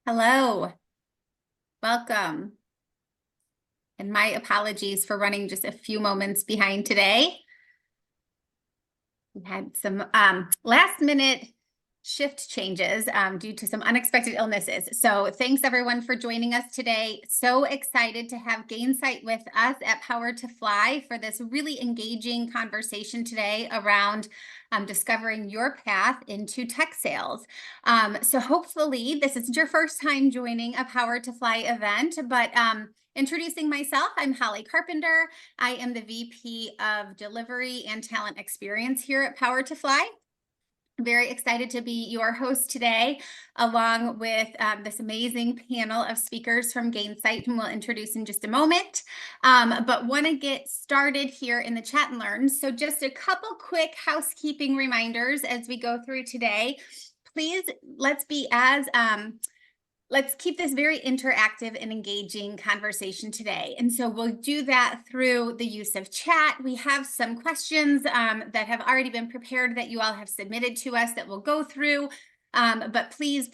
Hello, welcome. And my apologies for running just a few moments behind today. We had some last minute shift changes due to some unexpected illnesses. So thanks everyone for joining us today. So excited to have Gainsight with us at Power to Fly for this really engaging conversation today around discovering your path into tech sales. So hopefully this isn't your first time joining a Power to Fly event, but introducing myself, I'm Holly Carpenter. I am the VP of Delivery and Talent Experience here at Power to Fly. Very excited to be your host today, along with this amazing panel of speakers from Gainsight, whom we'll introduce in just a moment. But want to get started here in the chat and learn. So just a couple quick housekeeping reminders as we go through today. Please, let's keep this very interactive and engaging conversation today. And so we'll do that through the use of chat. We have some questions that have already been prepared that you all have submitted to us that we'll go through. But please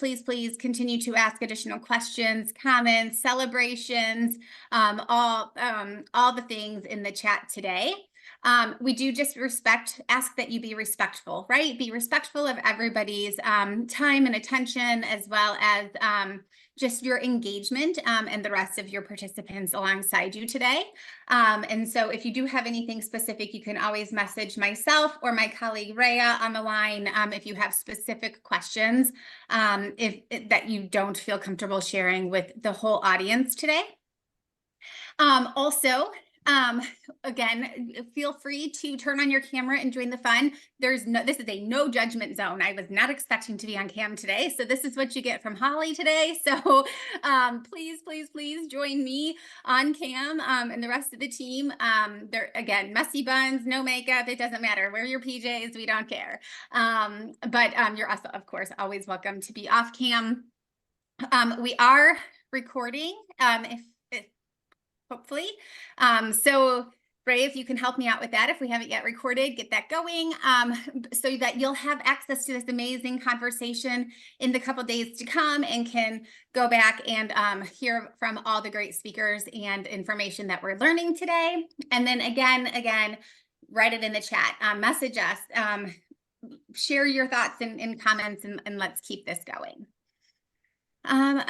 continue to ask additional questions, comments, celebrations, all the things in the chat today. We do just ask that you be respectful, right? Be respectful of everybody's time and attention, as well as just your engagement and the rest of your participants alongside you today. And so if you do have anything specific, you can always message myself or my colleague Rhea on the line if you have specific questions that you don't feel comfortable sharing with the whole audience today. Again, feel free to turn on your camera and join the fun. This is a no judgment zone. I was not expecting to be on cam today, so this is what you get from Holly today. So please join me on cam and the rest of the team. Again, messy buns, no makeup, it doesn't matter. Wear your PJs, we don't care. But you're also, of course, always welcome to be off cam. We are recording, hopefully. So Ray, if you can help me out with that, if we haven't yet recorded, get that going so that you'll have access to this amazing conversation in the couple days to come and can go back and hear from all the great speakers and information that we're learning today. And then again, write it in the chat, message us, share your thoughts and comments, and let's keep this going.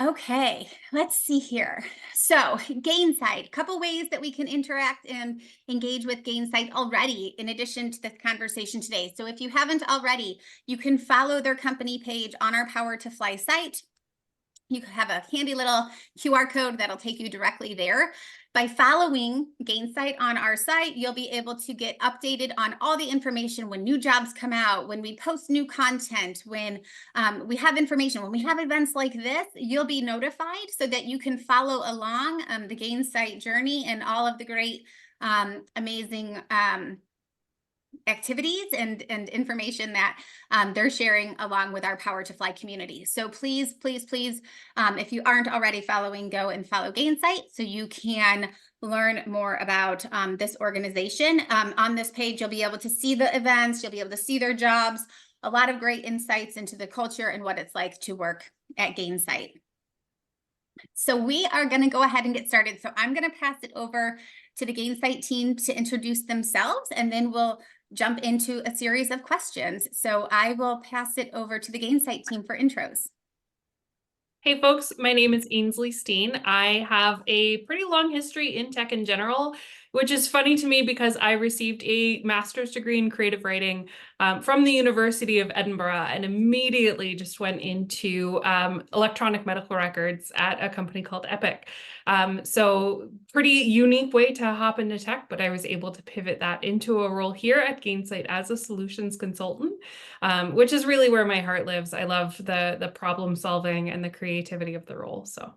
Okay, let's see here. So Gainsight, a couple ways that we can interact and engage with Gainsight already in addition to this conversation today. So if you haven't already, you can follow their company page on our Power to Fly site. You have a handy little QR code that'll take you directly there. By following Gainsight on our site, you'll be able to get updated on all the information when new jobs come out, when we post new content, when we have information, when we have events like this, you'll be notified so that you can follow along the Gainsight journey and all of the great, amazing activities and information that they're sharing along with our Power to Fly community. So please, if you aren't already following, go and follow Gainsight so you can learn more about this organization. On this page, you'll be able to see the events, you'll be able to see their jobs, a lot of great insights into the culture and what it's like to work at Gainsight. So we are going to go ahead and get started. So I'm going to pass it over to the Gainsight team to introduce themselves, and then we'll jump into a series of questions. So I will pass it over to the Gainsight team for intros. Hey folks, my name is Ainsley Steen. I have a pretty long history in tech in general, which is funny to me because I received a master's degree in creative writing from the University of Edinburgh and immediately just went into electronic medical records at a company called Epic. So pretty unique way to hop into tech, but I was able to pivot that into a role here at Gainsight as a solutions consultant, which is really where my heart lives. I love the problem solving and the creativity of the role. So.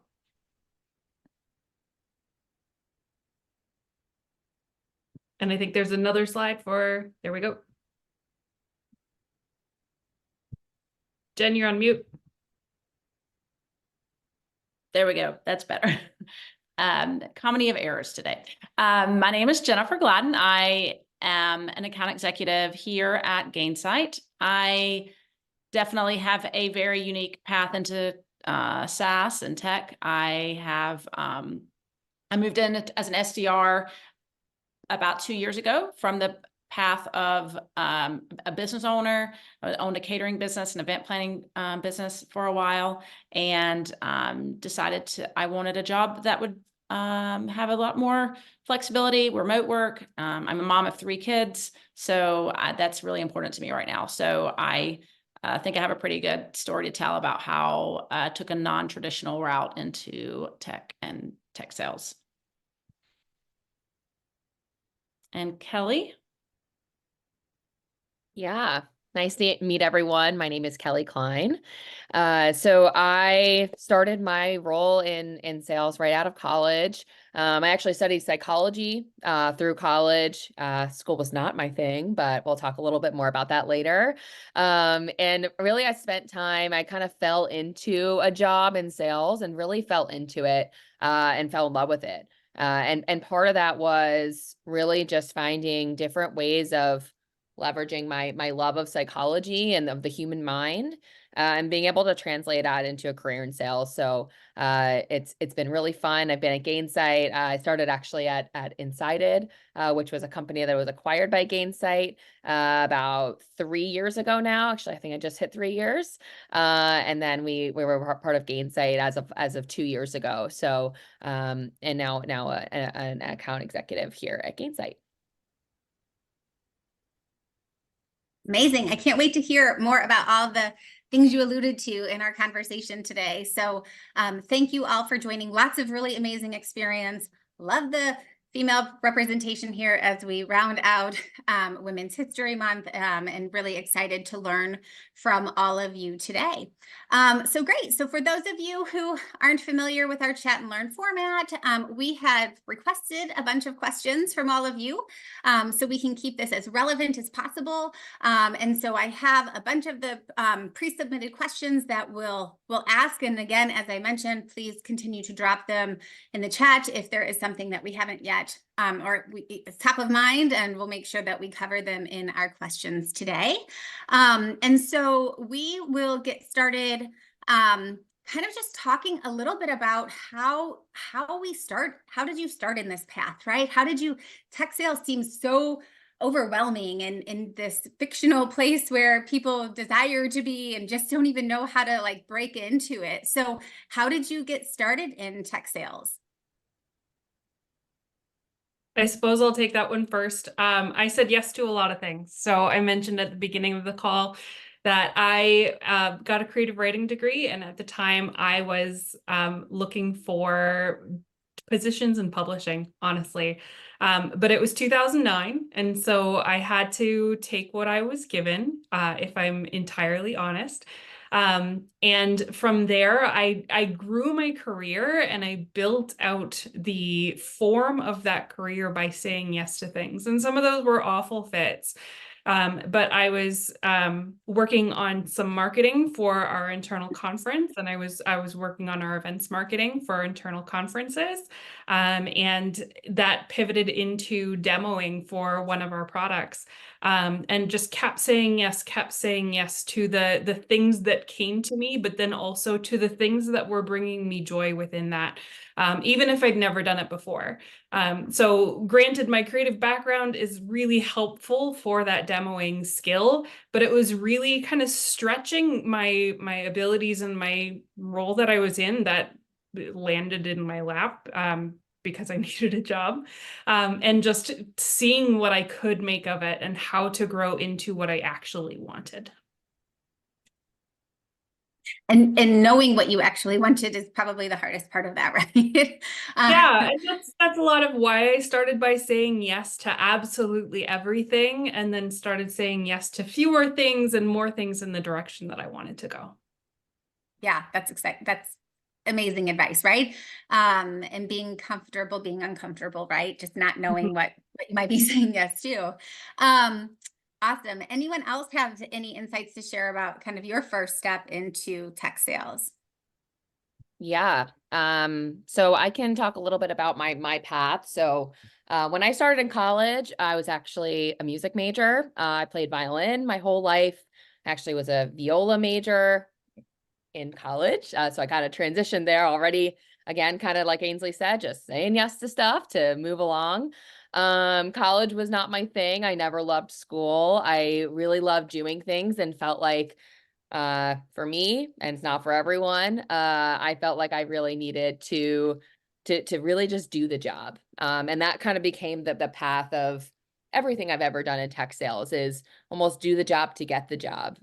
And I think there's another slide for, there we go. Jen, you're on mute. There we go. That's better. Comedy of errors today. My name is Jennifer Gladden. I am an account executive here at Gainsight. I definitely have a very unique path into SaaS and tech. I moved in as an SDR about 2 years ago from the path of a business owner. I owned a catering business, an event planning business for a while, and decided I wanted a job that would have a lot more flexibility, remote work. I'm a mom of 3 kids, so that's really important to me right now. So I think I have a pretty good story to tell about how I took a non-traditional route into tech and tech sales. And Kelly? Yeah, nice to meet everyone. My name is Kelly Klein. So I started my role in sales right out of college. I actually studied psychology through college. School was not my thing, but we'll talk a little bit more about that later. And really, I spent time, I kind of fell into a job in sales and really fell into it and fell in love with it. And part of that was really just finding different ways of leveraging my love of psychology and of the human mind, and being able to translate that into a career in sales. So it's been really fun. I've been at Gainsight. I started actually at Insighted, which was a company that was acquired by Gainsight about 3 years ago now. Actually, I think I just hit 3 years. And then we were part of Gainsight as of 2 years ago. So and now an account executive here at Gainsight. Amazing. I can't wait to hear more about all the things you alluded to in our conversation today. So thank you all for joining. Lots of really amazing experience. Love the female representation here as we round out Women's History Month, and really excited to learn from all of you today. So great. So for those of you who aren't familiar with our chat and learn format, we have requested a bunch of questions from all of you, so we can keep this as relevant as possible. And so I have a bunch of the pre-submitted questions that we'll ask. And again, as I mentioned, please continue to drop them in the chat if there is something that we haven't yet it's top of mind, and we'll make sure that we cover them in our questions today. And so we will get started kind of just talking a little bit about how we start. How did you start in this path, right? Tech sales seems so overwhelming and in this fictional place where people desire to be and just don't even know how to like break into it. So how did you get started in tech sales? I suppose I'll take that one first. I said yes to a lot of things. So I mentioned at the beginning of the call that I got a creative writing degree. And at the time I was looking for positions in publishing, honestly. But it was 2009. And so I had to take what I was given, if I'm entirely honest. And from there, I grew my career and I built out the form of that career by saying yes to things. And some of those were awful fits. But I was working on some marketing for our internal conference, and I was working on our events marketing for our internal conferences, and that pivoted into demoing for one of our products, and just kept saying yes to the things that came to me, but then also to the things that were bringing me joy within that, even if I'd never done it before. So granted, my creative background is really helpful for that demoing skill, but it was really kind of stretching my abilities and my role that I was in that landed in my lap, because I needed a job, and just seeing what I could make of it and how to grow into what I actually wanted. And knowing what you actually wanted is probably the hardest part of that, right? Yeah, and that's a lot of why I started by saying yes to absolutely everything, and then started saying yes to fewer things and more things in the direction that I wanted to go. Yeah, that's exciting. That's amazing advice, right? And being comfortable, being uncomfortable, right? Just not knowing what you might be saying yes to. Awesome. Anyone else have any insights to share about kind of your first step into tech sales? Yeah. So I can talk a little bit about my path. So when I started in college, I was actually a music major. I played violin my whole life. Actually was a viola major. in college. So I kind of transitioned there already. Again, kind of like Ainsley said, just saying yes to stuff to move along. College was not my thing. I never loved school. I really loved doing things and felt like for me, and it's not for everyone, I felt like I really needed to really just do the job. And that kind of became the path of everything I've ever done in tech sales, is almost do the job to get the job,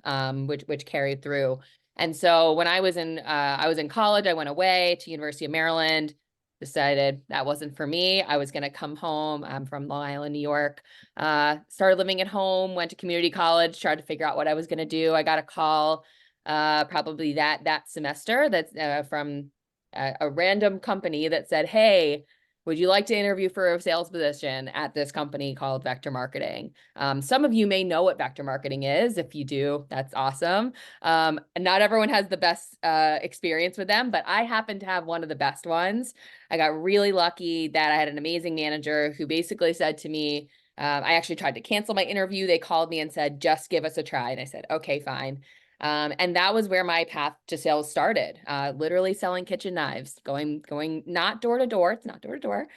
which carried through. And so when I was in college, I went away to University of Maryland, decided that wasn't for me. I was going to come home. I'm from Long Island, New York. Started living at home, went to community college, tried to figure out what I was going to do. I got a call probably that semester that's from a random company that said, hey, would you like to interview for a sales position at this company called Vector Marketing? Some of you may know what Vector Marketing is. If you do, that's awesome. Not everyone has the best experience with them, but I happen to have one of the best ones. I got really lucky that I had an amazing manager who basically said to me, I actually tried to cancel my interview. They called me and said, just give us a try. And I said, okay, fine. And that was where my path to sales started, literally selling kitchen knives, going not door to door. It's not door to door.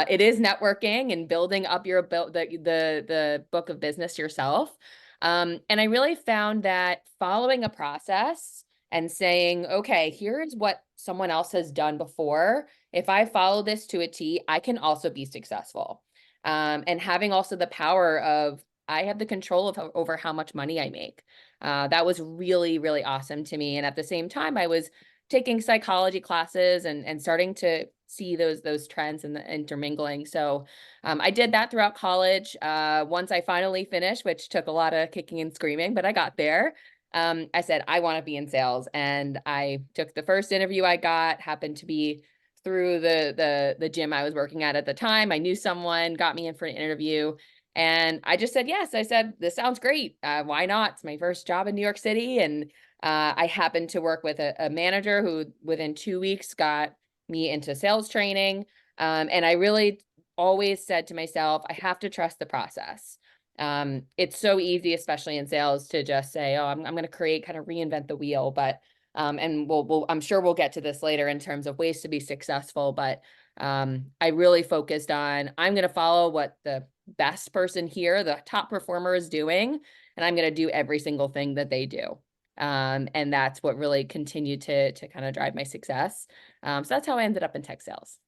It is networking and building up the book of business yourself. And I really found that following a process and saying, okay, here's what someone else has done before. If I follow this to a T, I can also be successful. And having also the power of, I have the control of over how much money I make. That was really, really awesome to me. And at the same time, I was taking psychology classes and starting to see those trends and the intermingling. So I did that throughout college. Once I finally finished, which took a lot of kicking and screaming, but I got there. I said, I want to be in sales. And I took the first interview I got, happened to be through the gym I was working at the time. I knew someone, got me in for an interview. And I just said, yes. I said, this sounds great. Why not? It's my first job in New York City. And I happened to work with a manager who within 2 weeks got me into sales training. And I really always said to myself, I have to trust the process. It's so easy, especially in sales, to just say, oh, I'm going to kind of reinvent the wheel. But and I'm sure we'll get to this later in terms of ways to be successful. But I really focused on, I'm going to follow what the best person here, the top performer, is doing, and I'm going to do every single thing that they do. And that's what really continued to kind of drive my success. So that's how I ended up in tech sales.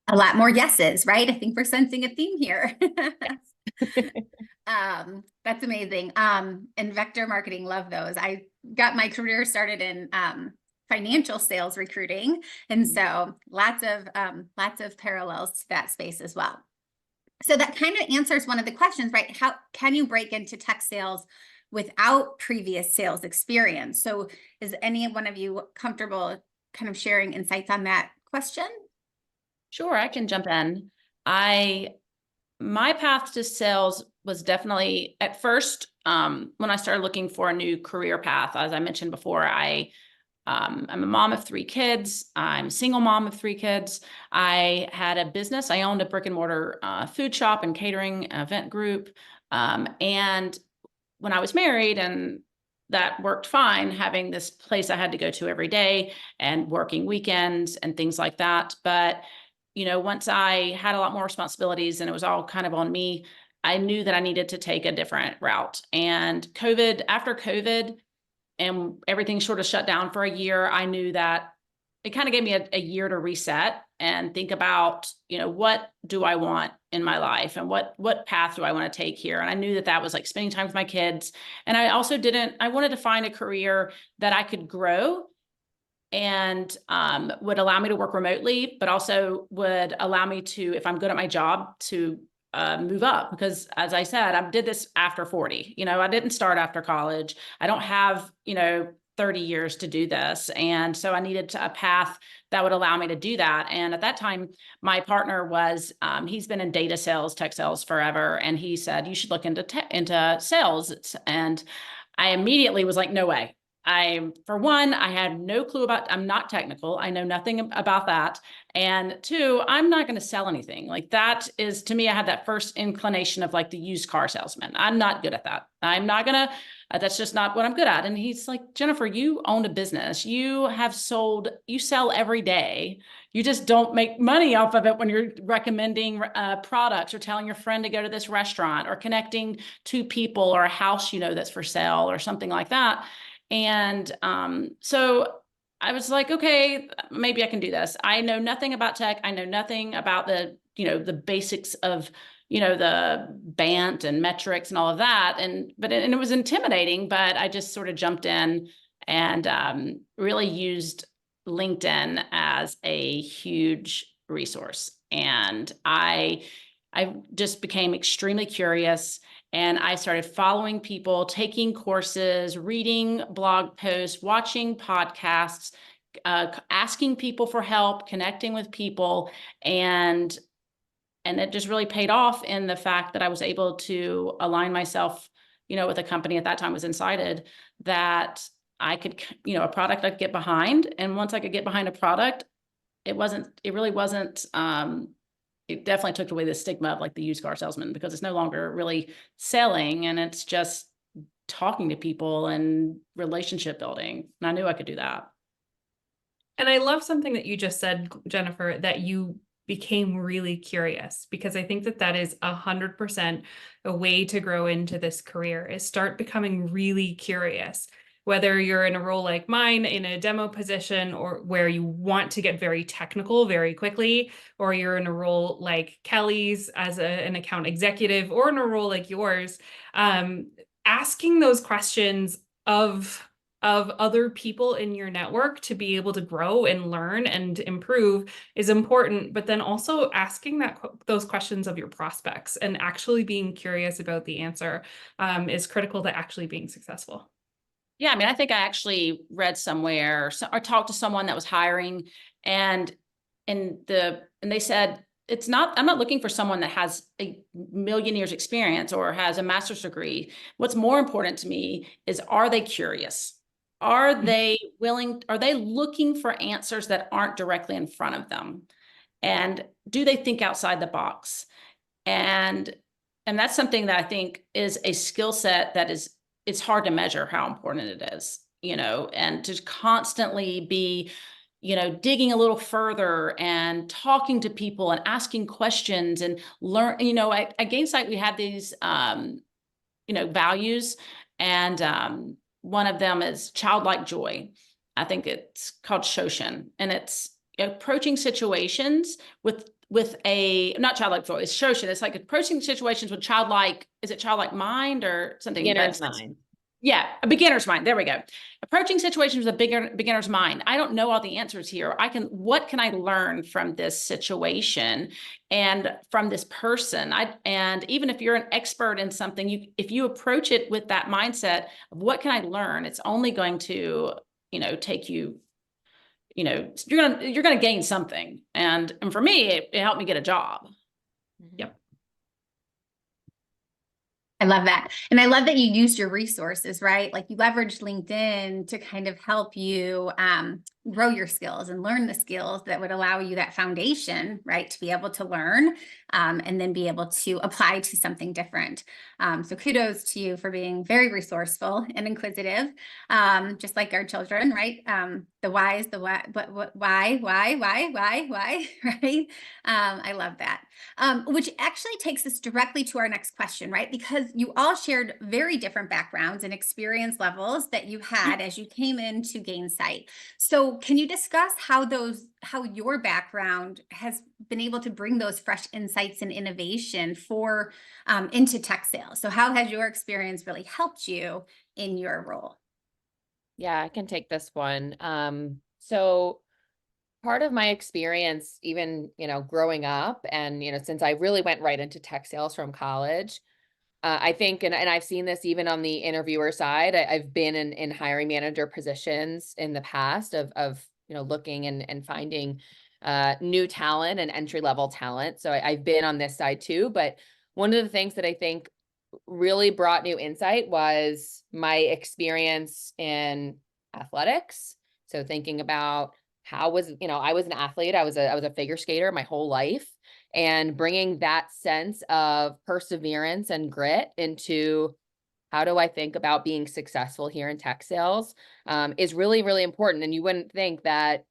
A lot more yeses, right? I think we're sensing a theme here. That's amazing. And vector marketing, love those. I got my career started in financial sales recruiting, and so lots of parallels to that space as well. So that kind of answers one of the questions, right? How can you break into tech sales without previous sales experience? So is any one of you comfortable kind of sharing insights on that question? Sure, I can jump in. My path to sales was definitely at first, when I started looking for a new career path. As I mentioned before, I'm a mom of 3 kids. I'm a single mom of 3 kids. I had a business. I owned a brick and mortar food shop and catering event group. And when I was married, and that worked fine, having this place I had to go to every day and working weekends and things like that. But once I had a lot more responsibilities and it was all kind of on me, I knew that I needed to take a different route. And after COVID, and everything sort of shut down for a year, I knew that it kind of gave me a year to reset and think about, what do I want in my life, and what path do I want to take here? And I knew that was like spending time with my kids. And I also I wanted to find a career that I could grow and would allow me to work remotely, but also would allow me to, if I'm good at my job, to move up. Because as I said, I did this after 40. I didn't start after college. I don't have, 30 years to do this. And so I needed a path that would allow me to do that. And at that time, my partner was, he's been in data sales, tech sales forever. And he said, you should look into sales. And I immediately was like, no way. for one, I had no clue about, I'm not technical. I know nothing about that. And two, I'm not going to sell anything. Like that is, to me, I had that first inclination of like the used car salesman. I'm not good at that. I'm not going to, that's just not what I'm good at. And he's like, Jennifer, you own a business. You sell every day. You just don't make money off of it when you're recommending products or telling your friend to go to this restaurant or connecting two people or a house, that's for sale or something like that. And so I was like, okay, maybe I can do this. I know nothing about tech. I know nothing about the basics of, the BANT and metrics and all of that. And it was intimidating, but I just sort of jumped in and really used LinkedIn as a huge resource. And I just became extremely curious. And I started following people, taking courses, reading blog posts, watching podcasts, asking people for help, connecting with people. And it just really paid off in the fact that I was able to align myself, with a company at that time was Insighted, that I could, a product I could get behind. And once I could get behind a product, it really wasn't, it definitely took away the stigma of like the used car salesman, because it's no longer really selling and it's just talking to people and relationship building. And I knew I could do that. And I love something that you just said, Jennifer, that you became really curious, because I think that is 100% a way to grow into this career, is start becoming really curious. Whether you're in a role like mine in a demo position, or where you want to get very technical very quickly, or you're in a role like Kelly's as an account executive, or in a role like yours, asking those questions of other people in your network to be able to grow and learn and improve is important. But then also asking those questions of your prospects and actually being curious about the answer is critical to actually being successful. Yeah, I mean, I think I actually read somewhere or talked to someone that was hiring, and they said, I'm not looking for someone that has a million years experience or has a master's degree. What's more important to me is, are they curious? Are they looking for answers that aren't directly in front of them? And do they think outside the box? And that's something that I think is a skill set that it's hard to measure how important it is, and to constantly be, digging a little further and talking to people and asking questions and learn, at Gainsight, we had these, values, and one of them is childlike joy. I think it's called Shoshin, and it's approaching situations with not childlike joy, it's Shoshin. It's like approaching situations with is it childlike mind or something? Beginner's mind. Yeah, a beginner's mind. There we go. Approaching situations with a beginner's mind. I don't know all the answers here. What can I learn from this situation and from this person? And even if you're an expert in something, if you approach it with that mindset of what can I learn, it's only going to, take you, you're gonna gain something. And for me, it helped me get a job. Yep. I love that. And I love that you used your resources, right? Like you leveraged LinkedIn to kind of help you grow your skills and learn the skills that would allow you that foundation, right? To be able to learn and then be able to apply to something different. So kudos to you for being very resourceful and inquisitive, just like our children, right? The whys, the why, but why, right? I love that. Which actually takes us directly to our next question, right? Because you all shared very different backgrounds and experience levels that you had as you came into Gainsight. So can you discuss how your background has been able to bring those fresh insights and innovation into tech sales? So how has your experience really helped you in your role? Yeah, I can take this one. So part of my experience, even, growing up and, since I really went right into tech sales from college, I think, and I've seen this even on the interviewer side, I've been in hiring manager positions in the past of looking and finding new talent and entry-level talent. So I've been on this side too. But one of the things that I think really brought new insight was my experience in athletics. So thinking about how was, I was an athlete, I was a figure skater my whole life, and bringing that sense of perseverance and grit into how do I think about being successful here in tech sales, is really, really important. And you wouldn't think that,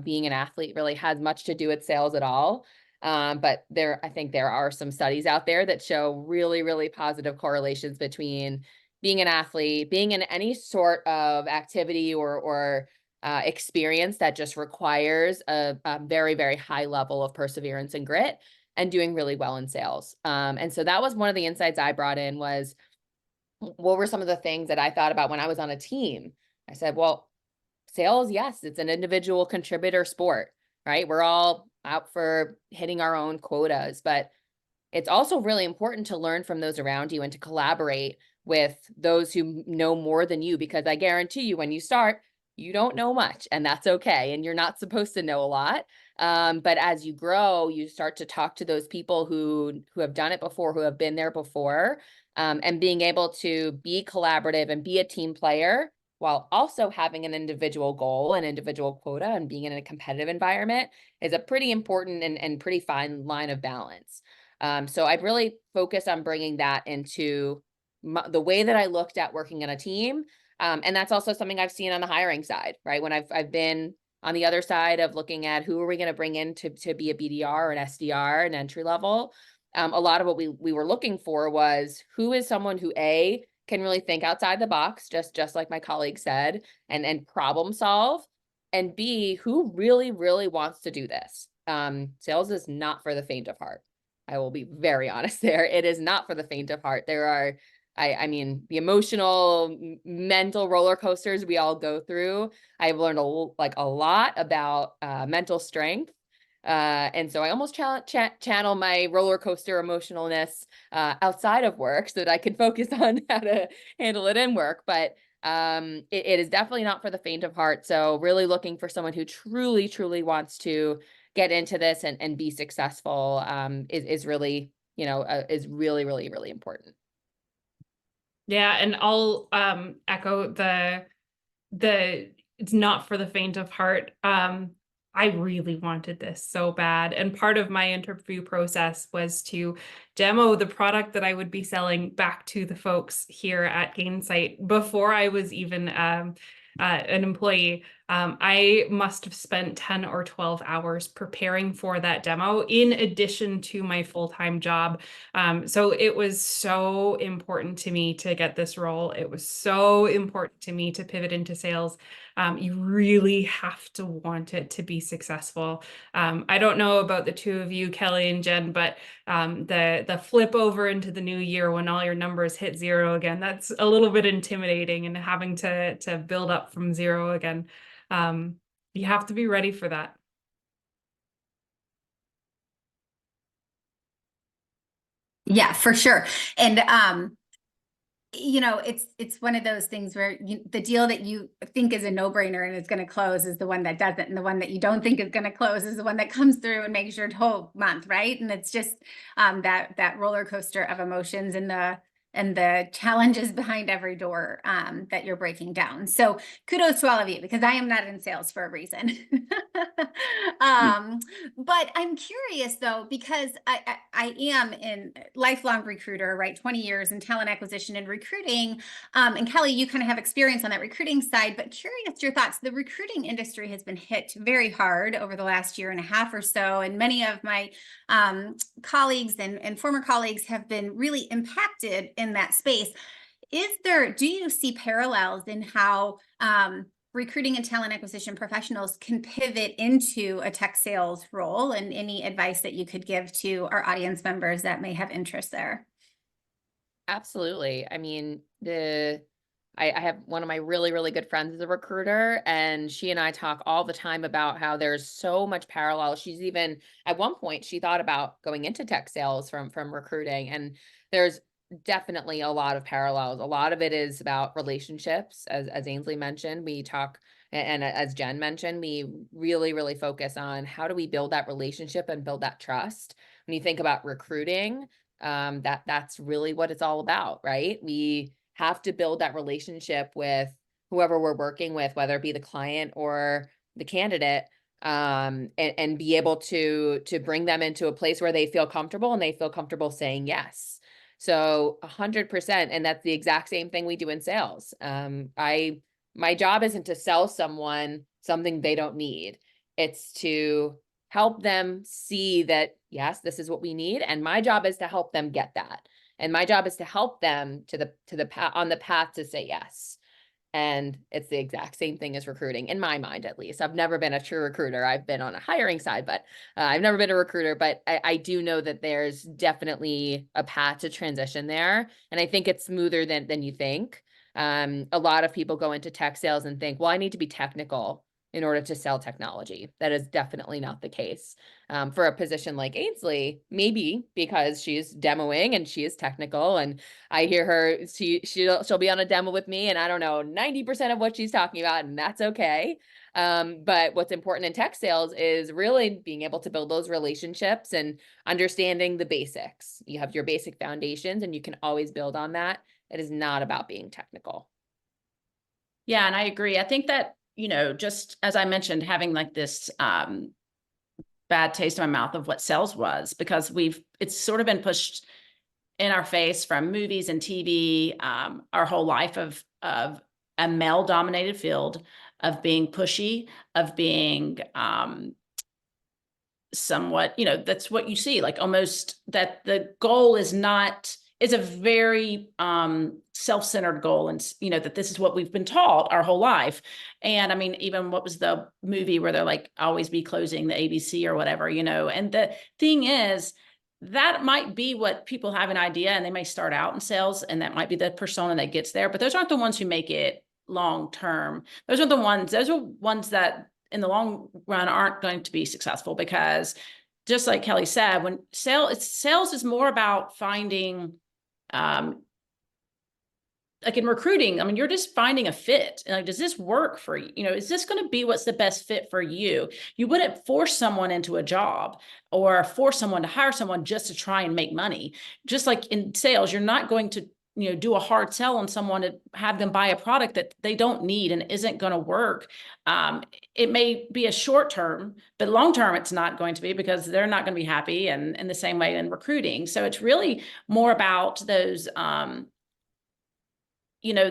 being an athlete really has much to do with sales at all. But I think there are some studies out there that show really, really positive correlations between being an athlete, being in any sort of activity or experience that just requires a very, very high level of perseverance and grit, and doing really well in sales. And so that was one of the insights I brought in was, what were some of the things that I thought about when I was on a team? I said, well, sales, yes, it's an individual contributor sport, right? We're all out for hitting our own quotas, but it's also really important to learn from those around you and to collaborate with those who know more than you, because I guarantee you, when you start, you don't know much, and that's okay. And you're not supposed to know a lot. But as you grow, you start to talk to those people who have done it before, who have been there before, and being able to be collaborative and be a team player while also having an individual goal, an individual quota, and being in a competitive environment is a pretty important and pretty fine line of balance. So I'd really focus on bringing that into the way that I looked at working in a team. And that's also something I've seen on the hiring side, right? When I've been on the other side of looking at who are we going to bring in to be a BDR or an SDR, an entry level. A lot of what we were looking for was, who is someone who can really think outside the box, just like my colleague said, and problem solve, and B, who really, really wants to do this. Sales is not for the faint of heart. I will be very honest there. It is not for the faint of heart. There are, I mean, the emotional, mental roller coasters we all go through. I've learned a lot about mental strength. And so I almost channel my roller coaster emotionalness outside of work so that I can focus on how to handle it in work. But it is definitely not for the faint of heart. So really looking for someone who truly, truly wants to get into this and be successful is really, is really, really, really important. Yeah, and I'll echo the it's not for the faint of heart. I really wanted this so bad. And part of my interview process was to demo the product that I would be selling back to the folks here at Gainsight before I was even an employee. I must have spent 10 or 12 hours preparing for that demo in addition to my full-time job. So it was so important to me to get this role. It was so important to me to pivot into sales. You really have to want it to be successful. I don't know about the two of you, Kelly and Jen, but the flip over into the new year when all your numbers hit zero again, that's a little bit intimidating, and having to build up from zero again. You have to be ready for that. Yeah, for sure. And it's one of those things where the deal that you think is a no-brainer and is going to close is the one that doesn't, and the one that you don't think is going to close is the one that comes through and makes your whole month, right? And it's just that roller coaster of emotions and the challenges behind every door that you're breaking down. So kudos to all of you, because I am not in sales for a reason. But I'm curious though, because I am in lifelong recruiter, right? 20 years in talent acquisition and recruiting. And Kelly, you kind of have experience on that recruiting side, but curious your thoughts. The recruiting industry has been hit very hard over the last year and a half or so. And many of my colleagues and former colleagues have been really impacted in that space. Do you see parallels in how recruiting and talent acquisition professionals can pivot into a tech sales role, and any advice that you could give to our audience members that may have interest there? Absolutely. I mean, I have one of my really, really good friends is a recruiter, and she and I talk all the time about how there's so much parallel. She's even, at one point, she thought about going into tech sales from recruiting, and there's definitely a lot of parallels. A lot of it is about relationships, as Ainsley mentioned. We talk, and as Jen mentioned, we really, really focus on how do we build that relationship and build that trust. When you think about recruiting, that's really what it's all about, right? We have to build that relationship with whoever we're working with, whether it be the client or the candidate, and be able to bring them into a place where they feel comfortable and they feel comfortable saying yes. So 100%. And that's the exact same thing we do in sales. My job isn't to sell someone something they don't need. It's to help them see that, yes, this is what we need. And my job is to help them get that. And my job is to help them to the path, on the path to say yes. And it's the exact same thing as recruiting, in my mind, at least. I've never been a true recruiter. I've been on a hiring side, but I've never been a recruiter. But I do know that there's definitely a path to transition there. And I think it's smoother than you think. A lot of people go into tech sales and think, well, I need to be technical in order to sell technology. That is definitely not the case. For a position like Ainsley, maybe because she's demoing and she is technical, and I hear her, she'll be on a demo with me and I don't know 90% of what she's talking about, and that's okay. But what's important in tech sales is really being able to build those relationships and understanding the basics. You have your basic foundations and you can always build on that. It is not about being technical. Yeah, and I agree. I think that, just as I mentioned, having like this bad taste in my mouth of what sales was, because it's sort of been pushed in our face from movies and TV, our whole life of a male dominated field, of being pushy, of being somewhat, that's what you see, like almost that the goal is a very self-centered goal, and that this is what we've been taught our whole life. And I mean, even what was the movie where they're like always be closing the ABC or whatever, and the thing is, that might be what people have an idea, and they may start out in sales and that might be the persona that gets there, but those aren't the ones who make it long term. Those are ones that in the long run aren't going to be successful, because just like Kelly said, when sales is more about finding, like in recruiting, I mean, you're just finding a fit. Like, does this work for you? Is this going to be what's the best fit for you? You wouldn't force someone into a job or force someone to hire someone just to try and make money. Just like in sales, you're not going to, do a hard sell on someone to have them buy a product that they don't need and isn't going to work. It may be a short term, but long term, it's not going to be, because they're not going to be happy. And in the same way in recruiting. So it's really more about those, the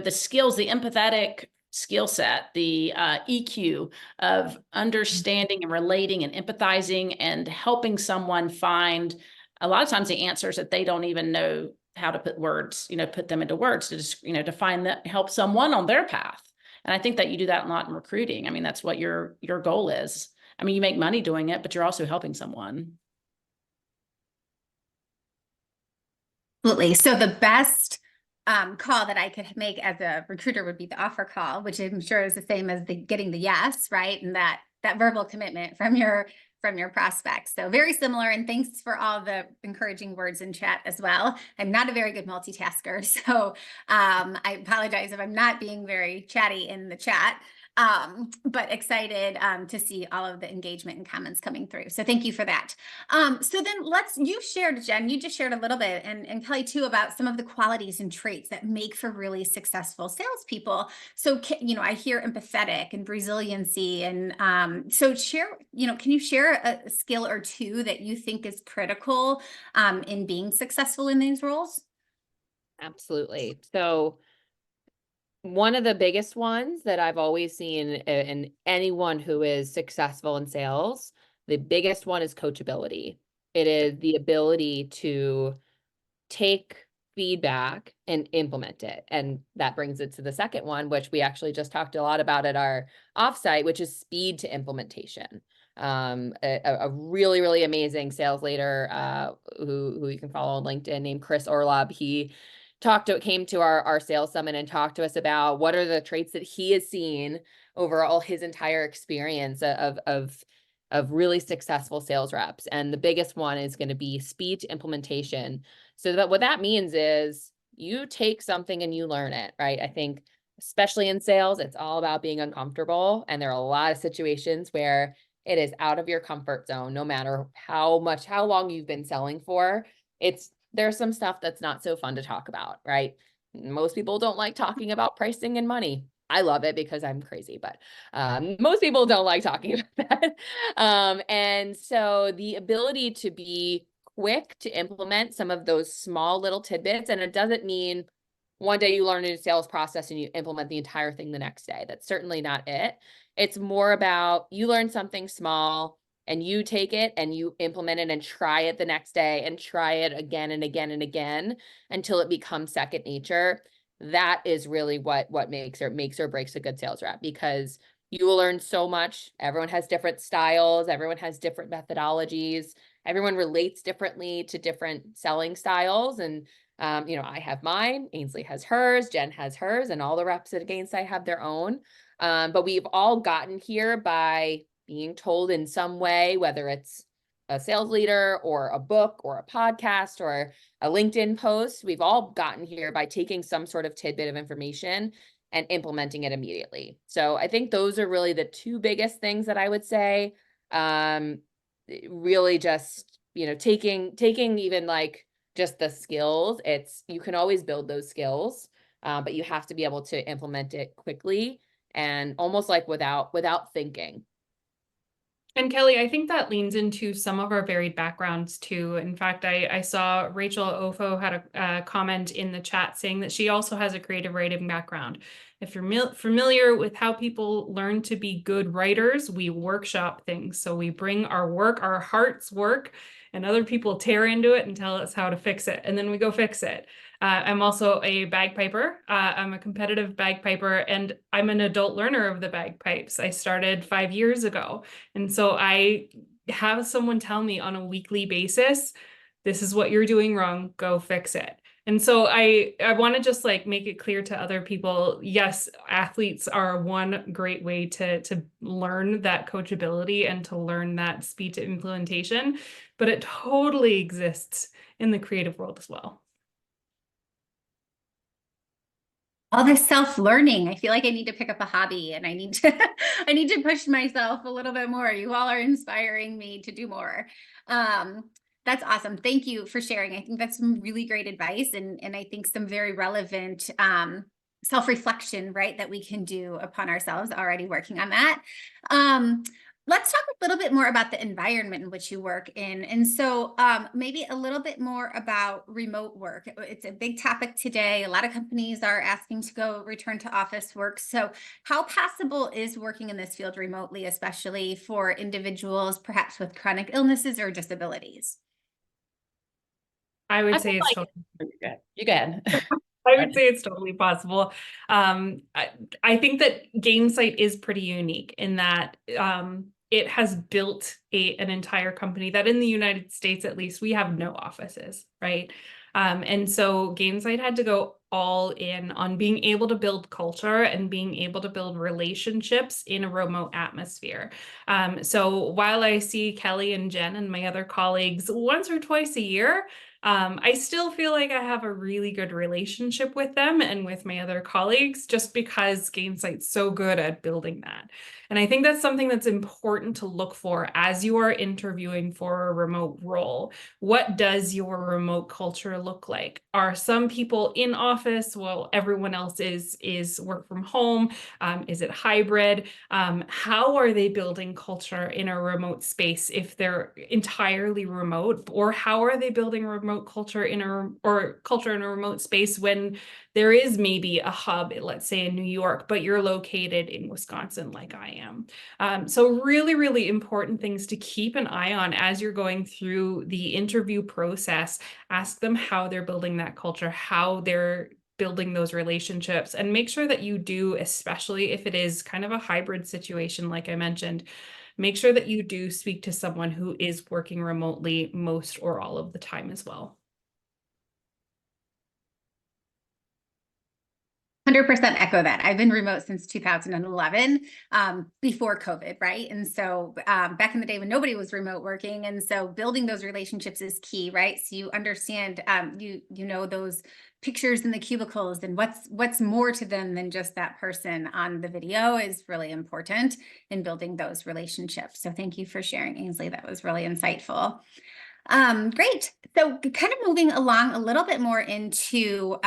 skills, the empathetic skill set, the EQ of understanding and relating and empathizing and helping someone find a lot of times the answers that they don't even know how to put them into words to just, to find that, help someone on their path. And I think that you do that a lot in recruiting. I mean, that's what your goal is. I mean, you make money doing it, but you're also helping someone. Absolutely. So the best call that I could make as a recruiter would be the offer call, which I'm sure is the same as getting the yes, right? And that verbal commitment from your prospects. So very similar. And thanks for all the encouraging words in chat as well. I'm not a very good multitasker, so I apologize if I'm not being very chatty in the chat. But excited to see all of the engagement and comments coming through. So thank you for that. So then you shared, Jen, you just shared a little bit, and Kelly too, about some of the qualities and traits that make for really successful salespeople. So, I hear empathetic and resiliency. And so can you share a skill or two that you think is critical in being successful in these roles? Absolutely. So one of the biggest ones that I've always seen in anyone who is successful in sales, the biggest one is coachability. It is the ability to take feedback and implement it. And that brings it to the second one, which we actually just talked a lot about at our offsite, which is speed to implementation. A really, really amazing sales leader who you can follow on LinkedIn named Chris Orlob. He came to our sales summit and talked to us about what are the traits that he has seen over all his entire experience of really successful sales reps. And the biggest one is going to be speed to implementation. So that what that means is you take something and you learn it, right? I think especially in sales, it's all about being uncomfortable. And there are a lot of situations where it is out of your comfort zone, no matter how long you've been selling for. There's some stuff that's not so fun to talk about, right? Most people don't like talking about pricing and money. I love it because I'm crazy, but most people don't like talking about that. And so the ability to be quick to implement some of those small little tidbits, and it doesn't mean one day you learn a new sales process and you implement the entire thing the next day. That's certainly not it. It's more about you learn something small and you take it and you implement it and try it the next day and try it again and again and again until it becomes second nature. That is really what makes or breaks a good sales rep, because you will learn so much. Everyone has different styles, everyone has different methodologies, everyone relates differently to different selling styles. And you know, I have mine, Ainsley has hers, Jen has hers, and all the reps at Gainsight have their own. But we've all gotten here by being told in some way, whether it's a sales leader or a book or a podcast or a LinkedIn post. We've all gotten here by taking some sort of tidbit of information and implementing it immediately. So I think those are really the two biggest things that I would say. Really just, you know, taking even like just the skills. You can always build those skills, but you have to be able to implement it quickly and almost like without thinking. And Kelly, I think that leans into some of our varied backgrounds too. In fact, I saw Rachel Ofo had a comment in the chat saying that she also has a creative writing background. If you're familiar with how people learn to be good writers, we workshop things. So we bring our work, our heart's work, and other people tear into it and tell us how to fix it. And then we go fix it. I'm also a bagpiper. I'm a competitive bagpiper, and I'm an adult learner of the bagpipes. I started 5 years ago. And so I have someone tell me on a weekly basis, this is what you're doing wrong, go fix it. And so I want to just like make it clear to other people, yes, athletes are one great way to learn that coachability and to learn that speed to implementation, but it totally exists in the creative world as well. All this self-learning. I feel like I need to pick up a hobby and I need to I need to push myself a little bit more. You all are inspiring me to do more. That's awesome. Thank you for sharing. I think that's some really great advice and I think some very relevant self-reflection, right, that we can do upon ourselves, already working on that. Let's talk a little bit more about the environment in which you work in. And so maybe a little bit more about remote work. It's a big topic today. A lot of companies are asking to go return to office work. So how possible is working in this field remotely, especially for individuals perhaps with chronic illnesses or disabilities? I would I say feel it's like totally you go ahead. I would say it's totally possible. I think that Gainsight is pretty unique in that it has built an entire company that in the United States, at least, we have no offices, right? And so Gainsight had to go all in on being able to build culture and being able to build relationships in a remote atmosphere. So while I see Kelly and Jen and my other colleagues once or twice a year, I still feel like I have a really good relationship with them and with my other colleagues just because Gainsight's so good at building that. And I think that's something that's important to look for as you are interviewing for a remote role. What does your remote culture look like? Are some people in office while everyone else is work from home? Is it hybrid? How are they building culture in a remote space if they're entirely remote? Or how are they building remote culture in a remote space when there is maybe a hub, let's say in New York, but you're located in Wisconsin like I am. So really, really important things to keep an eye on as you're going through the interview process. Ask them how they're building that culture, how they're building those relationships, and make sure that you do, especially if it is kind of a hybrid situation, like I mentioned, make sure that you do speak to someone who is working remotely most or all of the time as well. 100% echo that. I've been remote since 2011, before COVID, right? And so back in the day when nobody was remote working, and so building those relationships is key, right? So you understand, you know those pictures in the cubicles and what's more to them than just that person on the video is really important in building those relationships. So thank you for sharing, Ainsley. That was really insightful. Great. So kind of moving along a little bit more into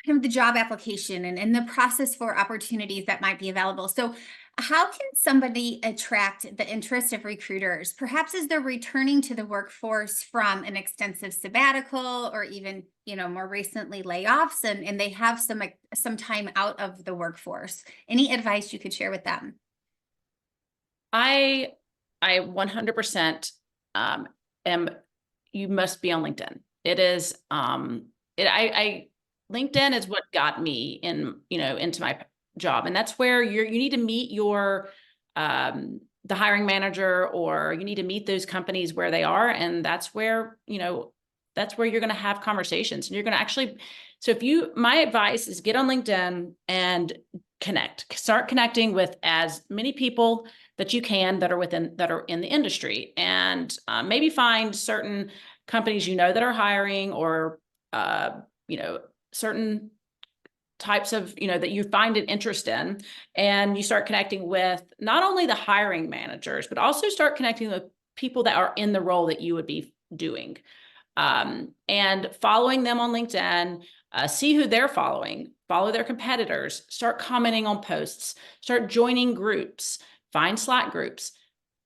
kind of the job application and the process for opportunities that might be available. So how can somebody attract the interest of recruiters, perhaps as they're returning to the workforce from an extensive sabbatical or even, more recently layoffs and they have some time out of the workforce? Any advice you could share with them? I 100% you must be on LinkedIn. It is, LinkedIn is what got me into my job. And that's where you need to meet your, the hiring manager, or you need to meet those companies where they are. And that's where, that's where you're going to have conversations and you're going to actually, so my advice is get on LinkedIn and start connecting with as many people that you can that are in the industry, and maybe find certain companies that are hiring, or certain types of that you find an interest in, and you start connecting with not only the hiring managers, but also start connecting with people that are in the role that you would be doing, and following them on LinkedIn. See who they're following, follow their competitors, start commenting on posts, start joining groups, find Slack groups.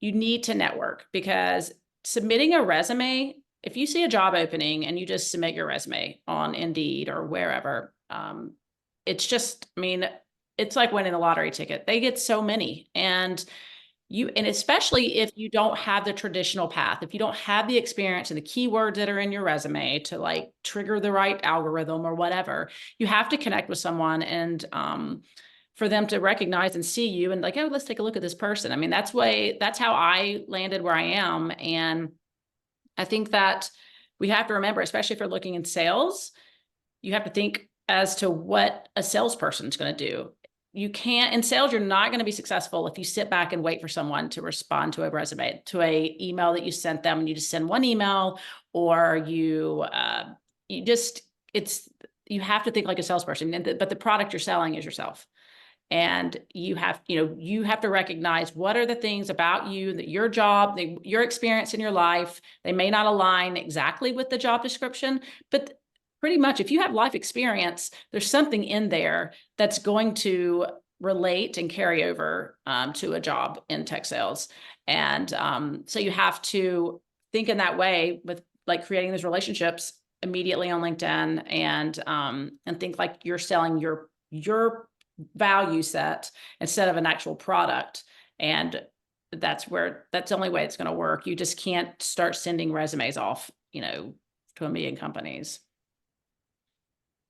You need to network, because submitting a resume, if you see a job opening and you just submit your resume on Indeed or wherever, it's just, it's like winning the lottery ticket. They get so many, and especially if you don't have the traditional path, if you don't have the experience and the keywords that are in your resume to like trigger the right algorithm or whatever, you have to connect with someone, and for them to recognize and see you and like, oh, let's take a look at this person. That's how I landed where I am. And I think that we have to remember, especially if you're looking in sales, you have to think as to what a salesperson is going to do. You can't, in sales, you're not going to be successful if you sit back and wait for someone to respond to a resume, to a email that you sent them, and you just send one email, or you have to think like a salesperson, but the product you're selling is yourself. And you have to recognize what are the things about you, that your job, your experience in your life, they may not align exactly with the job description, but pretty much if you have life experience, there's something in there that's going to relate and carry over to a job in tech sales. And so you have to think in that way, with like creating those relationships immediately on LinkedIn, and think like you're selling your value set instead of an actual product. And that's the only way it's going to work. You just can't start sending resumes off, to a million companies.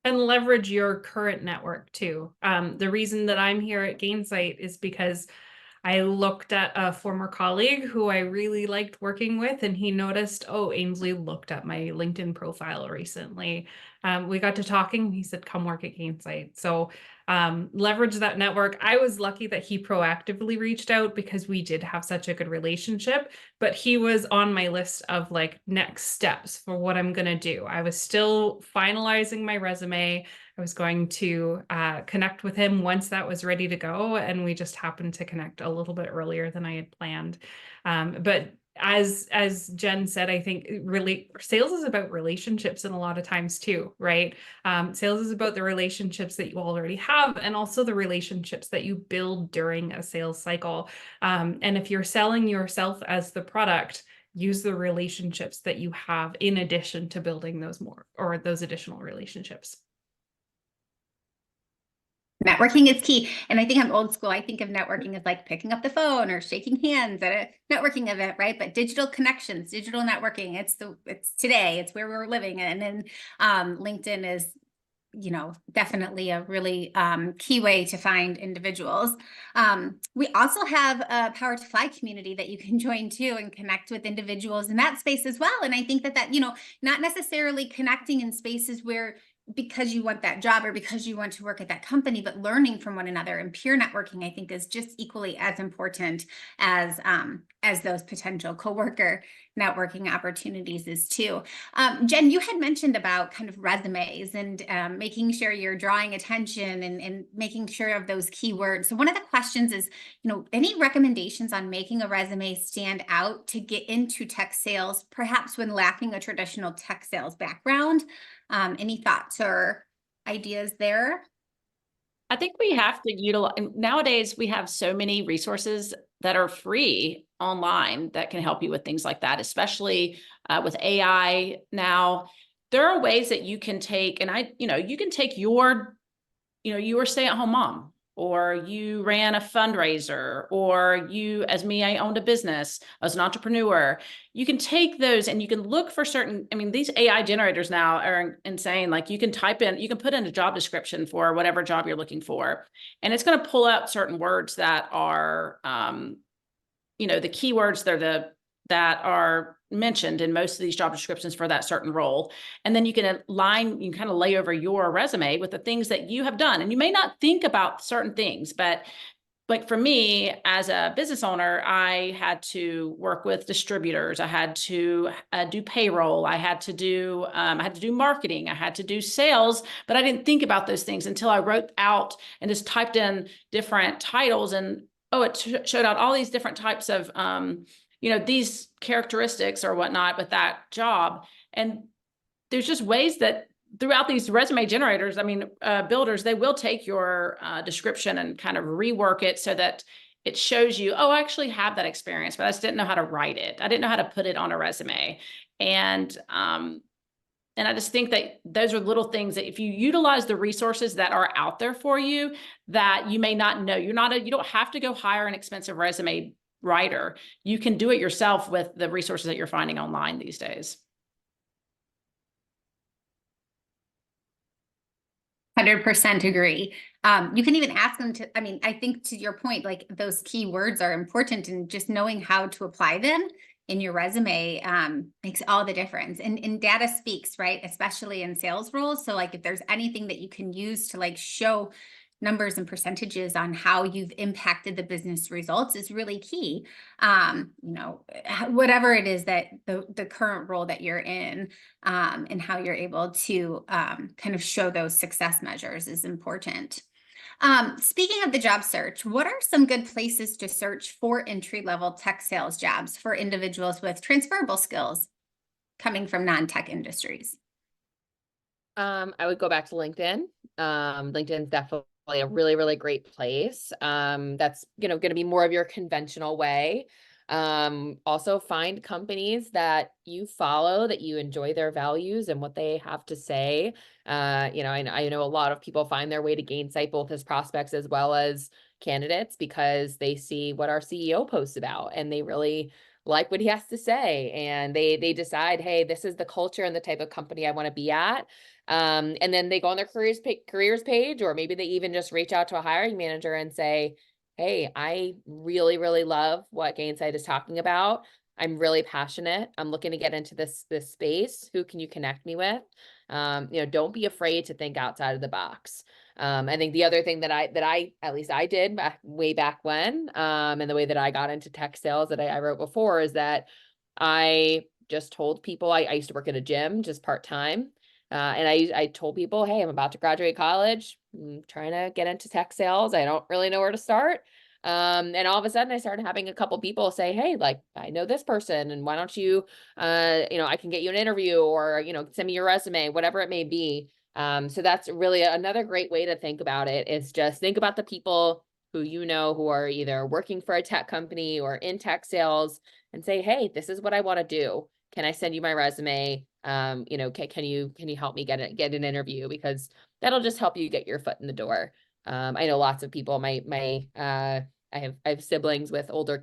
And leverage your current network too. The reason that I'm here at Gainsight is because I looked at a former colleague who I really liked working with, and he noticed, oh, Ainsley looked at my LinkedIn profile recently. We got to talking, and he said, come work at Gainsight. So leverage that network. I was lucky that he proactively reached out because we did have such a good relationship, but he was on my list of like next steps for what I'm going to do. I was still finalizing my resume. I was going to connect with him once that was ready to go. And we just happened to connect a little bit earlier than I had planned. But as Jen said, I think sales is about relationships, and a lot of times too, right? Sales is about the relationships that you already have, and also the relationships that you build during a sales cycle. And if you're selling yourself as the product, use the relationships that you have in addition to building those additional relationships. Networking is key. And I think I'm old school. I think of networking as like picking up the phone or shaking hands at a networking event, right? But digital connections, digital networking, it's today, it's where we're living. And then LinkedIn is, definitely a really key way to find individuals. We also have a Power to Fly community that you can join too and connect with individuals in that space as well. And I think that, not necessarily connecting in spaces where because you want that job or because you want to work at that company, but learning from one another and peer networking, I think, is just equally as important as those potential coworker networking opportunities is too. Jen, you had mentioned about kind of resumes and making sure you're drawing attention and making sure of those keywords. So one of the questions is, any recommendations on making a resume stand out to get into tech sales, perhaps when lacking a traditional tech sales background? Any thoughts or ideas there? I think we have to utilize, nowadays we have so many resources that are free online that can help you with things like that, especially with AI now. There are ways that you can take, and you can take your, you were a stay-at-home mom, or you ran a fundraiser, or you, as me, I owned a business as an entrepreneur. You can take those and you can look for certain, these AI generators now are insane. Like you can put in a job description for whatever job you're looking for, and it's going to pull out certain words that are, the keywords that are mentioned in most of these job descriptions for that certain role. And then you can kind of lay over your resume with the things that you have done. And you may not think about certain things, but like for me as a business owner, I had to work with distributors. I had to do payroll. I had to do marketing. I had to do sales, but I didn't think about those things until I wrote out and just typed in different titles, and it showed out all these different types of, these characteristics or whatnot with that job. And there's just ways that throughout these resume generators, builders, they will take your description and kind of rework it so that it shows you, oh, I actually have that experience, but I just didn't know how to write it. I didn't know how to put it on a resume. And I just think that those are little things that if you utilize the resources that are out there for you, that you may not know. You don't have to go hire an expensive resume writer. You can do it yourself with the resources that you're finding online these days. 100% agree. You can even ask them to, I think to your point, like those key words are important, and just knowing how to apply them in your resume makes all the difference. And data speaks, right? Especially in sales roles. So like if there's anything that you can use to like show numbers and percentages on how you've impacted the business results is really key. Whatever it is that the current role that you're in, and how you're able to kind of show those success measures is important. Speaking of the job search, what are some good places to search for entry-level tech sales jobs for individuals with transferable skills coming from non-tech industries? I would go back to LinkedIn. LinkedIn's definitely a really, really great place. That's, going to be more of your conventional way. Also find companies that you follow, that you enjoy their values and what they have to say. I know a lot of people find their way to Gainsight, both as prospects as well as candidates, because they see what our CEO posts about and they really like what he has to say. And they decide, hey, this is the culture and the type of company I want to be at. And then they go on their careers page, or maybe they even just reach out to a hiring manager and say, hey, I really, really love what Gainsight is talking about. I'm really passionate. I'm looking to get into this space. Who can you connect me with? Don't be afraid to think outside of the box. I think the other thing that I at least I did way back when, and the way that I got into tech sales that I wrote before, is that I just told people I used to work at a gym just part-time. And I told people, hey, I'm about to graduate college. I'm trying to get into tech sales. I don't really know where to start. And all of a sudden I started having a couple people say, hey, like, I know this person, and why don't you, I can get you an interview, or, send me your resume, whatever it may be. So that's really another great way to think about it, is just think about the people who who are either working for a tech company or in tech sales, and say, hey, this is what I want to do. Can I send you my resume? Can you help me get an interview? Because that'll just help you get your foot in the door. I know lots of people, I have siblings with older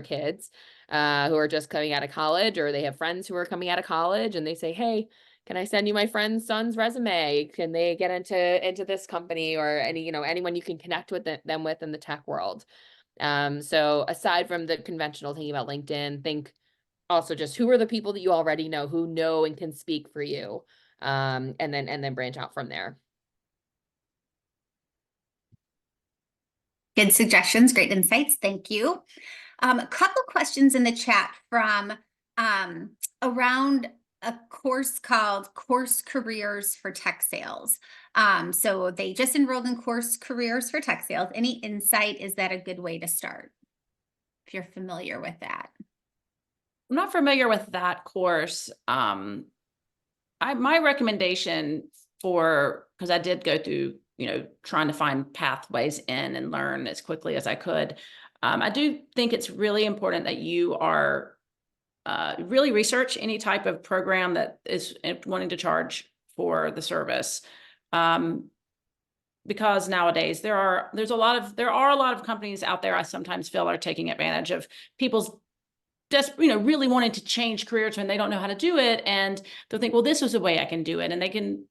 kids, who are just coming out of college, or they have friends who are coming out of college, and they say, hey, can I send you my friend's son's resume? Can they get into this company, or anyone you can connect with them with in the tech world? So aside from the conventional thinking about LinkedIn, think also just who are the people that you already know, who know and can speak for you, and then branch out from there. Good suggestions, great insights. Thank you. A couple questions in the chat from around a course called Course Careers for Tech Sales. So they just enrolled in Course Careers for Tech Sales. Any insight? Is that a good way to start, if you're familiar with that? I'm not familiar with that course. My recommendation for because I did go through, trying to find pathways in and learn as quickly as I could. I do think it's really important that you are really research any type of program that is wanting to charge for the service. Because nowadays there are a lot of companies out there I sometimes feel are taking advantage of people's just, really wanting to change careers when they don't know how to do it. And they'll think, well, this was a way I can do it. And they can,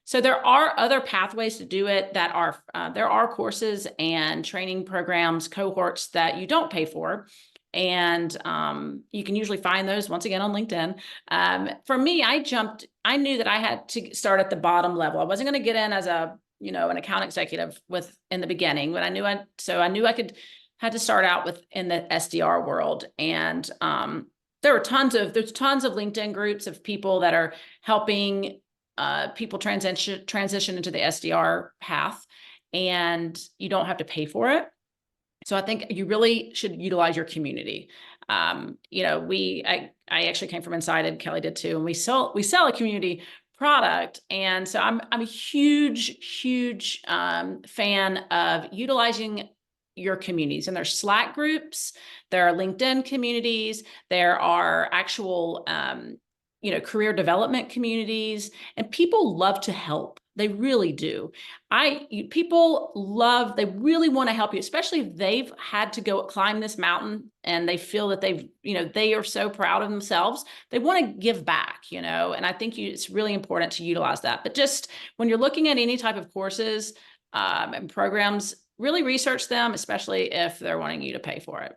so there are other pathways to do it that are, there are courses and training programs, cohorts that you don't pay for. And you can usually find those once again on LinkedIn. For me, I knew that I had to start at the bottom level. I wasn't going to get in as an account executive in the beginning, but I knew I had to start out in the SDR world. And there's tons of LinkedIn groups of people that are helping people transition into the SDR path, and you don't have to pay for it. So I think you really should utilize your community. I actually came from Insighted, Kelly did too, and we sell a community product. And so I'm a huge fan of utilizing your communities. And there's Slack groups, there are LinkedIn communities, there are actual career development communities, and people love to help. They really do. They really want to help you, especially if they've had to go climb this mountain and they feel that they are so proud of themselves. They want to give back, and I think it's really important to utilize that. But just when you're looking at any type of courses and programs, really research them, especially if they're wanting you to pay for it.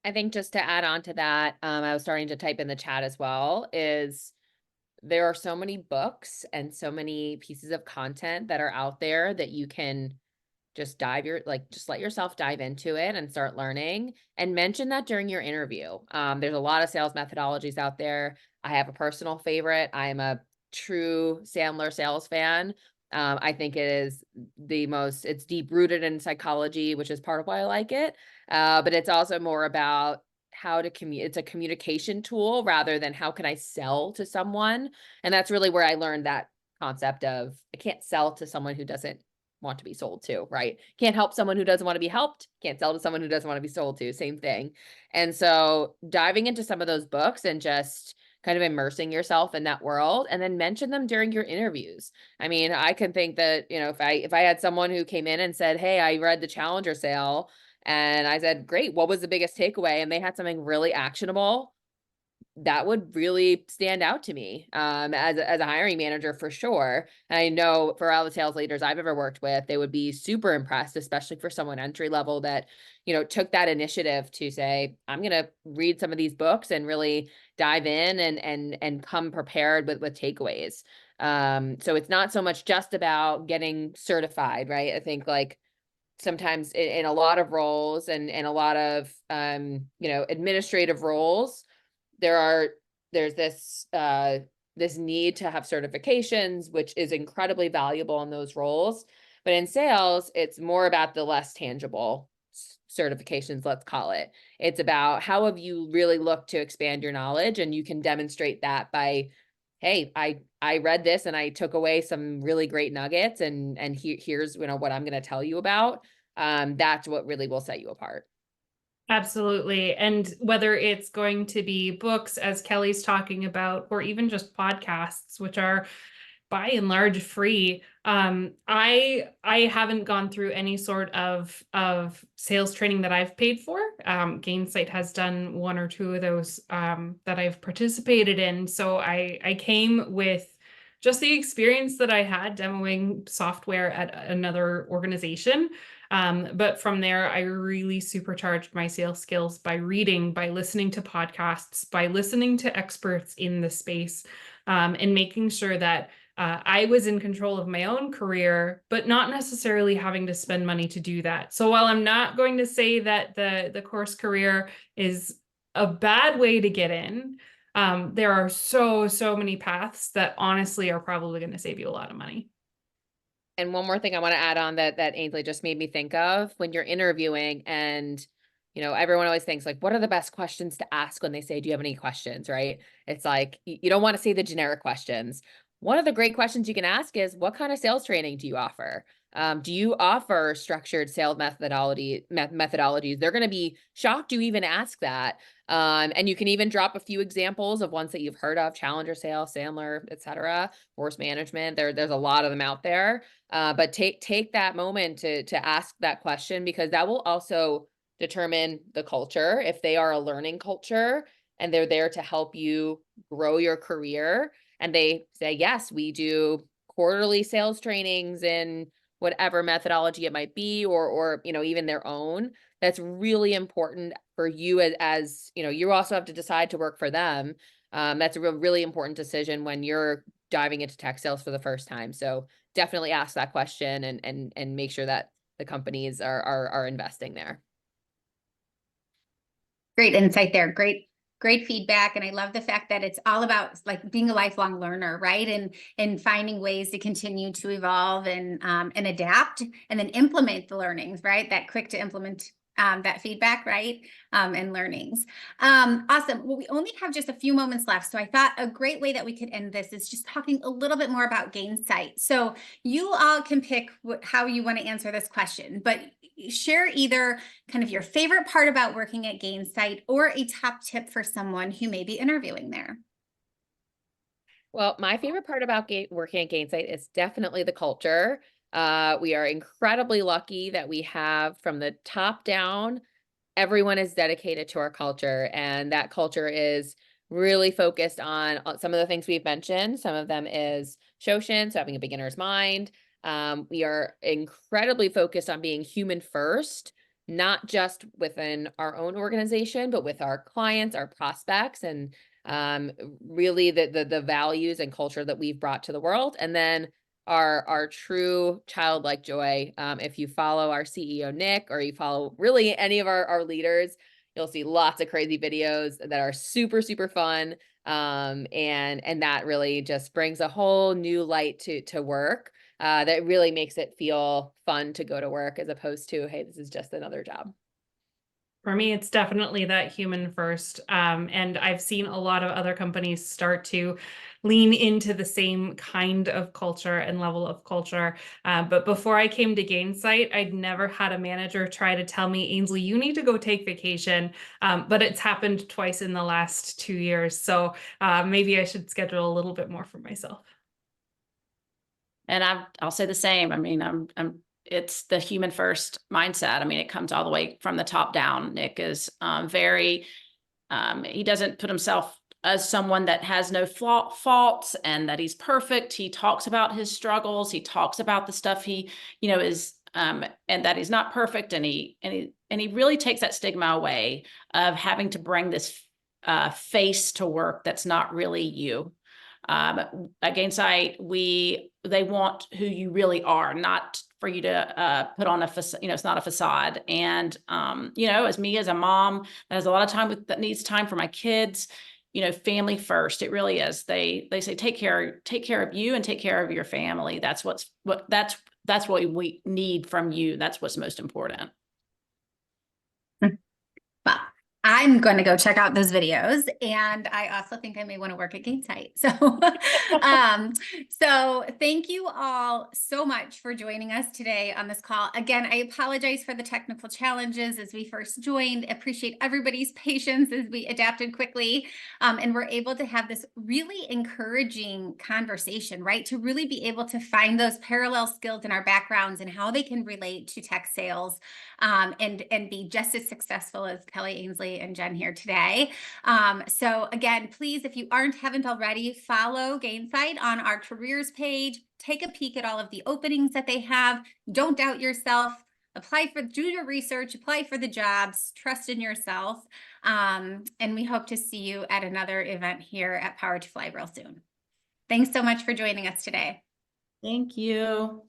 I think just to add on to that, I was starting to type in the chat as well, is there are so many books and so many pieces of content that are out there that you can just let yourself dive into it and start learning, and mention that during your interview. There's a lot of sales methodologies out there. I have a personal favorite. I am a true Sandler sales fan. I think it's deep rooted in psychology, which is part of why I like it. But it's also more about how to it's a communication tool rather than how can I sell to someone. And that's really where I learned that concept of I can't sell to someone who doesn't want to be sold to, right? Can't help someone who doesn't want to be helped. Can't sell to someone who doesn't want to be sold to, same thing. And so diving into some of those books and just kind of immersing yourself in that world, and then mention them during your interviews. I mean, I can think that, if I had someone who came in and said, hey, I read the Challenger sale, and I said, great, what was the biggest takeaway? And they had something really actionable, that would really stand out to me as a hiring manager for sure. And I know for all the sales leaders I've ever worked with, they would be super impressed, especially for someone entry level that, took that initiative to say, I'm going to read some of these books and really dive in and come prepared with takeaways. So it's not so much just about getting certified, right? I think sometimes in a lot of roles and a lot of, administrative roles, there's this need to have certifications, which is incredibly valuable in those roles. But in sales, it's more about the less tangible certifications, let's call it. It's about how have you really looked to expand your knowledge, and you can demonstrate that by, hey, I read this and I took away some really great nuggets, and here's what I'm going to tell you about. That's what really will set you apart. Absolutely. And whether it's going to be books, as Kelly's talking about, or even just podcasts, which are by and large free. I haven't gone through any sort of sales training that I've paid for. Gainsight has done one or two of those that I've participated in. So I came with just the experience that I had demoing software at another organization. But from there, I really supercharged my sales skills by reading, by listening to podcasts, by listening to experts in the space, and making sure that I was in control of my own career, but not necessarily having to spend money to do that. So while I'm not going to say that the course career is a bad way to get in, there are so many paths that honestly are probably going to save you a lot of money. And one more thing I want to add on that Ainsley just made me think of, when you're interviewing and, everyone always thinks what are the best questions to ask when they say, do you have any questions, right? It's you don't want to say the generic questions. one of the great questions you can ask is, what kind of sales training do you offer? Do you offer structured sales methodologies? They're going to be shocked you even ask that. And you can even drop a few examples of ones that you've heard of: Challenger Sales, Sandler, etc., Force Management. There's a lot of them out there. But take that moment to ask that question, because that will also determine the culture. If they are a learning culture and they're there to help you grow your career, and they say, yes, we do quarterly sales trainings in whatever methodology it might be, or even their own, that's really important for you as you also have to decide to work for them. That's a really important decision when you're diving into tech sales for the first time. So definitely ask that question and make sure that the companies are investing there. Great insight there. Great feedback. And I love the fact that it's all about like being a lifelong learner, right? And finding ways to continue to evolve and adapt, and then implement the learnings, right? That quick to implement that feedback, right? And learnings. Awesome. Well, we only have just a few moments left. So I thought a great way that we could end this is just talking a little bit more about Gainsight. So you all can pick how you want to answer this question, but share either kind of your favorite part about working at Gainsight or a top tip for someone who may be interviewing there. Well, my favorite part about working at Gainsight is definitely the culture. We are incredibly lucky that we have, from the top down, everyone is dedicated to our culture, and that culture is really focused on some of the things we've mentioned. Some of them is Shoshin, so having a beginner's mind. We are incredibly focused on being human first, not just within our own organization, but with our clients, our prospects, and really the values and culture that we've brought to the world. And then our true childlike joy. If you follow our CEO, Nick, or you follow really any of our leaders, you'll see lots of crazy videos that are super, super fun. And that really just brings a whole new light to work. That really makes it feel fun to go to work, as opposed to, hey, this is just another job. For me, it's definitely that human first. And I've seen a lot of other companies start to lean into the same kind of culture and level of culture. But before I came to Gainsight, I'd never had a manager try to tell me, Ainsley, you need to go take vacation. But it's happened twice in the last 2 years. So maybe I should schedule a little bit more for myself. And I'll say the same. I mean, it's the human first mindset. I mean, it comes all the way from the top down. Nick is he doesn't put himself as someone that has no faults and that he's perfect. He talks about his struggles. He talks about the stuff he, is, and that he's not perfect. And he really takes that stigma away of having to bring this face to work that's not really you. At Gainsight, they want who you really are, not for you to put on a facade. It's not a facade. And as me, as a mom that has a lot of time that needs time for my kids, family first. It really is. They say take care of you and take care of your family. That's what we need from you. That's what's most important. Well, I'm going to go check out those videos, and I also think I may want to work at Gainsight. So, so thank you all so much for joining us today on this call. Again, I apologize for the technical challenges as we first joined. Appreciate everybody's patience as we adapted quickly, and we're able to have this really encouraging conversation, right? To really be able to find those parallel skills in our backgrounds and how they can relate to tech sales, and be just as successful as Kelly, Ainsley, and Jen here today. So again, please, if you haven't already, follow Gainsight on our careers page. Take a peek at all of the openings that they have. Don't doubt yourself. Do your research, apply for the jobs, trust in yourself. And we hope to see you at another event here at Power to Fly real soon. Thanks so much for joining us today. Thank you.